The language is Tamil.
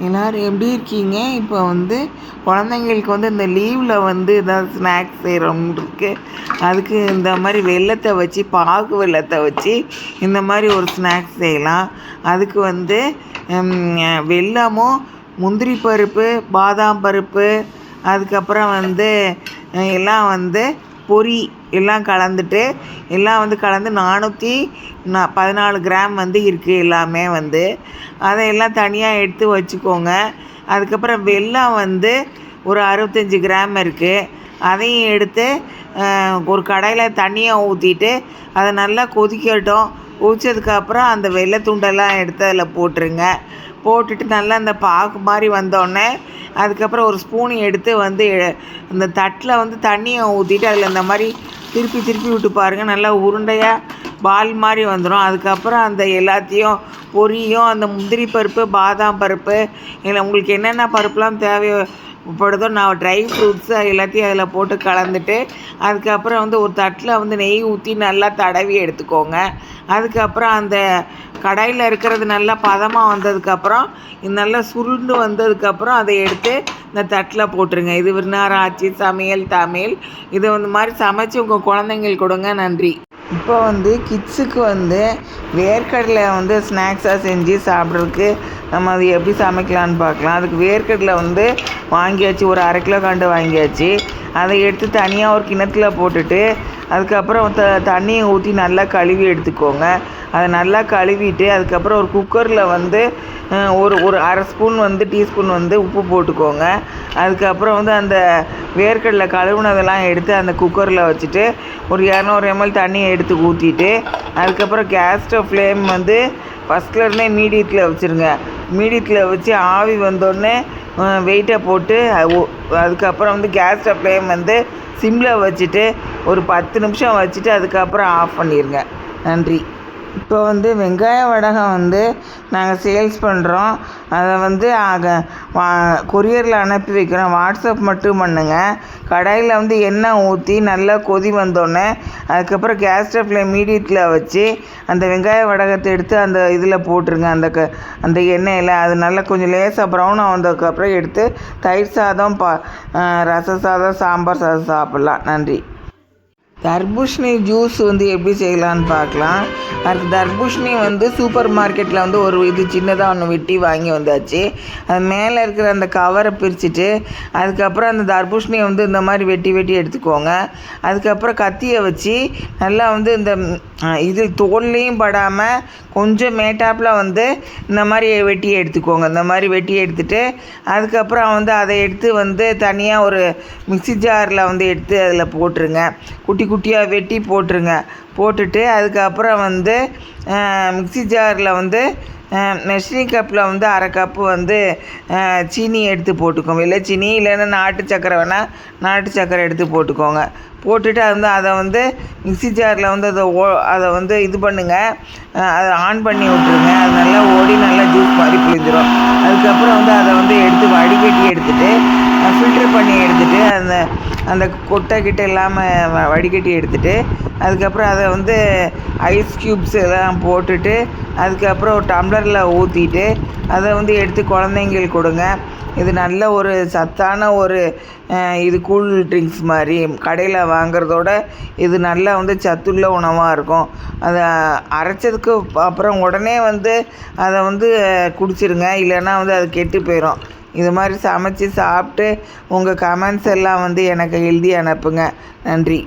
எல்லோரும் எப்படி இருக்கீங்க? இப்போ குழந்தைங்களுக்கு இந்த லீவில் ஏதாவது ஸ்நாக்ஸ் செய்கிறோம்ருக்கு. அதுக்கு இந்த மாதிரி வெல்லத்தை வச்சு, பாகு வெல்லத்தை வச்சு இந்த மாதிரி ஒரு ஸ்நாக்ஸ் செய்யலாம். அதுக்கு வெல்லமும், முந்திரி பருப்பு, பாதாம் பருப்பு, அதுக்கப்புறம் எல்லாம் பொரி எல்லாம் கலந்துட்டு எல்லாம் கலந்து 414 கிராம் இருக்குது. எல்லாமே அதையெல்லாம் தனியாக எடுத்து வச்சுக்கோங்க. அதுக்கப்புறம் வெல்லம் ஒரு 65 கிராம் இருக்குது. அதையும் எடுத்து ஒரு கடாயில் தண்ணியை ஊற்றிட்டு அதை நல்லா கொதிக்கட்டும். கொதிச்சதுக்கப்புறம் அந்த வெள்ளத்துண்டெல்லாம் எடுத்து அதில் போட்டுருங்க. போட்டுட்டு நல்லா அந்த பாகு மாதிரி வந்தோடனே அதுக்கப்புறம் ஒரு ஸ்பூன் எடுத்து இந்த தட்டில் தண்ணியை ஊற்றிட்டு அதில் இந்த மாதிரி திருப்பி திருப்பி விட்டு பாருங்கள். நல்லா உருண்டையாக பால் மாதிரி வந்துடும். அதுக்கப்புறம் அந்த எல்லாத்தையும் பொரியும், அந்த முந்திரி பருப்பு, பாதாம் பருப்பு, இல்லை உங்களுக்கு என்னென்ன பருப்புலாம் தேவைப்படுதோ நான் ட்ரை ஃப்ரூட்ஸு எல்லாத்தையும் அதில் போட்டு கலந்துட்டு அதுக்கப்புறம் ஒரு தட்டில் நெய் ஊற்றி நல்லா தடவி எடுத்துக்கோங்க. அதுக்கப்புறம் அந்த கடாயில் இருக்கிறது நல்லா பதமாக வந்ததுக்கப்புறம் நல்லா சுருண்டு வந்ததுக்கப்புறம் அதை எடுத்து இந்த தட்டில் போட்டுருங்க. இது விருந்தாராய்ச்சி சமையல் தமிழ். இதை மாதிரி சமைச்சு உங்கள் குழந்தைங்களுக்கு கொடுங்க. நன்றி. இப்போ கிட்ஸுக்கு வேர்க்கடலை ஸ்நாக்ஸாக செஞ்சு சாப்பிட்றதுக்கு நம்ம அது எப்படி சமைக்கலான்னு பார்க்கலாம். அதுக்கு வேர்க்கடலை வாங்கியாச்சு, ஒரு 1/2 கிலோ கண்டு வாங்கியாச்சு. அதை எடுத்து தனியாக ஒரு கிணத்துல போட்டுட்டு அதுக்கப்புறம் தண்ணியை ஊற்றி நல்லா கழுவி எடுத்துக்கோங்க. அதை நல்லா கழுவிட்டு அதுக்கப்புறம் ஒரு குக்கரில் ஒரு 1/2 ஸ்பூன் டீஸ்பூன் உப்பு போட்டுக்கோங்க. அதுக்கப்புறம் அந்த வேர்க்கடலை கழுவுனதெல்லாம் எடுத்து அந்த குக்கரில் வச்சுட்டு ஒரு 200 ml தண்ணியை எடுத்து ஊற்றிட்டு அதுக்கப்புறம் கேஸ் ஸ்டவ் ஃப்ளேம் ஃபஸ்ட்லேருந்தே மீடியத்தில் வச்சுருங்க. மீடியத்தில் வச்சு ஆவி வந்தோடனே வெயிட்டை போட்டு அதுக்கப்புறம் கேஸ் ஸ்டவ் ஃப்ளேம் சிம்மில் வச்சுட்டு ஒரு 10 நிமிஷம் வச்சுட்டு அதுக்கப்புறம் ஆஃப் பண்ணிடுங்க. நன்றி. இப்போ வெங்காய வடகம் நாங்கள் சேல்ஸ் பண்ணுறோம். அதை கொரியரில் அனுப்பி வைக்கிறோம். வாட்ஸ்அப் மட்டும் பண்ணுங்கள். கடாயில் எண்ணெய் ஊற்றி நல்லா கொதி வந்தோடனே அதுக்கப்புறம் கேஸ் ஸ்டவ்வில் மீடியத்தில் வச்சு அந்த வெங்காய வடகத்தை எடுத்து அந்த இதில் போட்டுருங்க. அந்த எண்ணெயில் அது நல்லா கொஞ்சம் லேசாக ப்ரௌனாக வந்ததுக்கப்புறம் எடுத்து தயிர் சாதம், ரச சாதம், சாம்பார் சாதம் சாப்பிட்லாம். நன்றி. தர்பூசணி ஜூஸ் எப்படி செய்யலான்னு பார்க்கலாம். அதுக்கு தர்பூசணி சூப்பர் மார்க்கெட்டில் ஒரு இது சின்னதாக ஒன்று வெட்டி வாங்கி வந்தாச்சு. அது மேலே இருக்கிற அந்த கவரை பிரிச்சுட்டு அதுக்கப்புறம் அந்த தர்பூசணியை இந்த மாதிரி வெட்டி வெட்டி எடுத்துக்கோங்க. அதுக்கப்புறம் கத்தியை வச்சு நல்லா இந்த இது தோல்லையும் படாமல் கொஞ்சம் மேட்டாப்பில் இந்த மாதிரி வெட்டி எடுத்துக்கோங்க. இந்த மாதிரி வெட்டி எடுத்துகிட்டு அதுக்கப்புறம் அதை எடுத்து தனியாக ஒரு மிக்ஸி ஜாரில் எடுத்து அதில் போட்டுருங்க. குட்டி குட்டியாக வெட்டி போட்டுருங்க. போட்டுட்டு அதுக்கப்புறம் மிக்ஸி ஜாரில் மெஷரிங் கப்பில் 1/2 கப்பு சீனி எடுத்து போட்டுக்கோங்க. இல்லை சீனி இல்லைன்னா நாட்டு சக்கரை வேணால் நாட்டு சக்கரை எடுத்து போட்டுக்கோங்க. போட்டுட்டு அதை மிக்ஸி ஜாரில் அதை இது பண்ணுங்கள். அதை ஆன் பண்ணி விட்ருங்க. அது நல்லா ஓடி நல்லா ஜூஸ் மாதிரி பிழிஞ்சிரும். அதுக்கப்புறம் அதை எடுத்து வடிகட்டி எடுத்துகிட்டு ஃபில்ட்ரு பண்ணி எடுத்துகிட்டு அந்த கொட்டை கிட்ட இல்லாமல் வடிகட்டி எடுத்துகிட்டு அதுக்கப்புறம் அதை ஐஸ் க்யூப்ஸ் எல்லாம் போட்டுட்டு அதுக்கப்புறம் ஒரு டம்ளரில் ஊற்றிட்டு அதை எடுத்து குழந்தைங்களுக்கு கொடுங்க. இது நல்ல ஒரு சத்தான ஒரு இது கூல் ட்ரிங்க்ஸ் மாதிரி. கடையில் வாங்குறதோட இது நல்லா சத்துள்ள உணவாக இருக்கும். அதை அரைச்சதுக்கு அப்புறம் உடனே அதை குடிச்சிருங்க. இல்லைன்னா அது கெட்டு போயிடும். இது மாதிரி சமைச்சு சாப்பிட்டு உங்கள் கமெண்ட்ஸ் எல்லாம் எனக்கு எழுதி அனுப்புங்க. நன்றி.